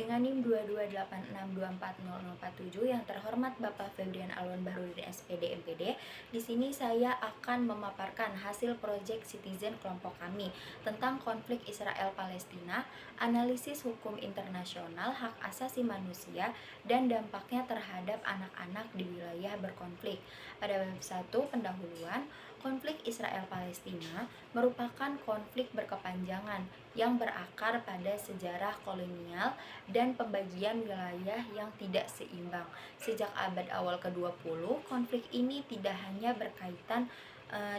dengan NIM 228624047 yang terhormat Bapak Febrian Alwan Bahrudin SPD MPD. Di sini saya akan memaparkan hasil proyek Citizen kelompok kami tentang konflik Israel Palestina, analisis hukum internasional, hak asasi manusia, dan dampaknya terhadap anak-anak di wilayah berkonflik. Pada bab 1 pendahuluan, konflik Israel Palestina merupakan konflik berkepanjangan yang berakar pada sejarah kolonial dan pembagian wilayah yang tidak seimbang. Sejak abad awal ke-20, konflik ini tidak hanya berkaitan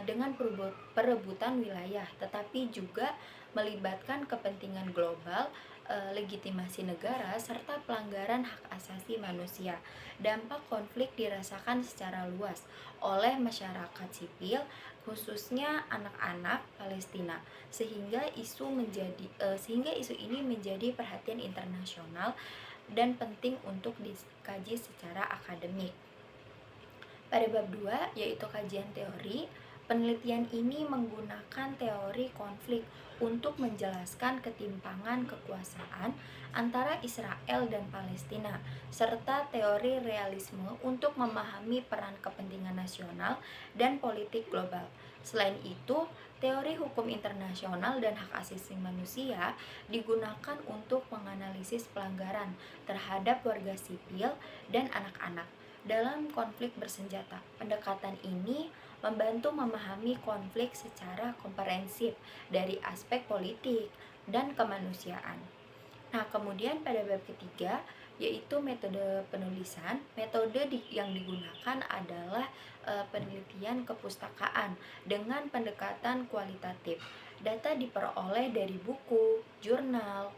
dengan perebutan wilayah, tetapi juga melibatkan kepentingan global, legitimasi negara, serta pelanggaran hak asasi manusia. Dampak konflik dirasakan secara luas oleh masyarakat sipil, khususnya anak-anak Palestina, sehingga isu ini menjadi perhatian internasional dan penting untuk dikaji secara akademik. Pada bab 2, yaitu kajian teori, penelitian ini menggunakan teori konflik untuk menjelaskan ketimpangan kekuasaan antara Israel dan Palestina, serta teori realisme untuk memahami peran kepentingan nasional dan politik global. Selain itu, teori hukum internasional dan hak asasi manusia digunakan untuk menganalisis pelanggaran terhadap warga sipil dan anak-anak dalam konflik bersenjata. Pendekatan ini membantu memahami konflik secara komprehensif dari aspek politik dan kemanusiaan. Nah, kemudian pada bab ketiga, yaitu metode penulisan. Metode yang digunakan adalah penelitian kepustakaan dengan pendekatan kualitatif. Data diperoleh dari buku, jurnal,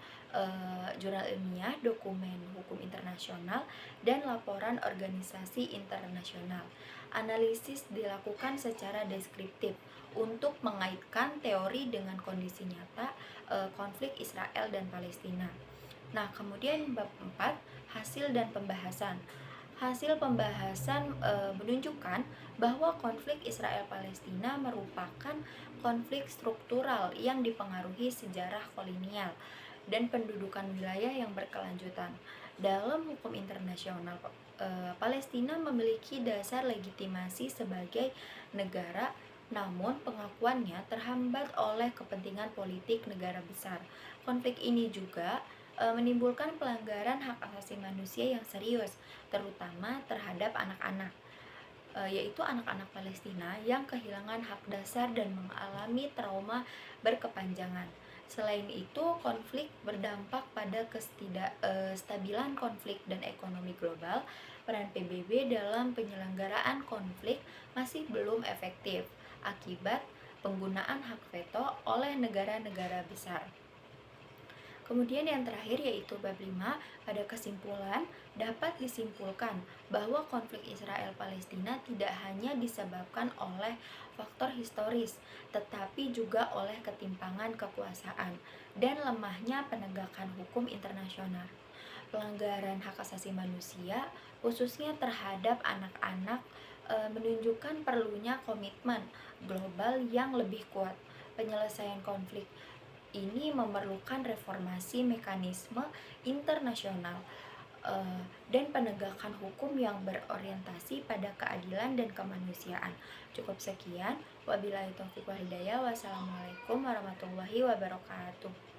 jurnal ilmiah, dokumen hukum internasional, dan laporan organisasi internasional. Analisis dilakukan secara deskriptif untuk mengaitkan teori dengan kondisi nyata konflik Israel dan Palestina. Nah, kemudian bab 4, hasil dan pembahasan. Hasil pembahasan menunjukkan bahwa konflik Israel-Palestina merupakan konflik struktural yang dipengaruhi sejarah kolonial dan pendudukan wilayah yang berkelanjutan. Dalam hukum internasional, Palestina memiliki dasar legitimasi sebagai negara, namun pengakuannya terhambat oleh kepentingan politik negara besar. Konflik ini juga menimbulkan pelanggaran hak asasi manusia yang serius, terutama terhadap anak-anak, yaitu anak-anak Palestina yang kehilangan hak dasar dan mengalami trauma berkepanjangan. Selain itu, konflik berdampak pada stabilan konflik dan ekonomi global. Peran PBB dalam penyelenggaraan konflik masih belum efektif akibat penggunaan hak veto oleh negara-negara besar. Kemudian yang terakhir yaitu bab 5, pada kesimpulan dapat disimpulkan bahwa konflik Israel-Palestina tidak hanya disebabkan oleh faktor historis, tetapi juga oleh ketimpangan kekuasaan dan lemahnya penegakan hukum internasional. Pelanggaran hak asasi manusia, khususnya terhadap anak-anak, menunjukkan perlunya komitmen global yang lebih kuat. Penyelesaian konflik ini memerlukan reformasi mekanisme internasional dan penegakan hukum yang berorientasi pada keadilan dan kemanusiaan. Cukup sekian. Wabillahi taufiq wal hidayah. Wassalamualaikum warahmatullahi wabarakatuh.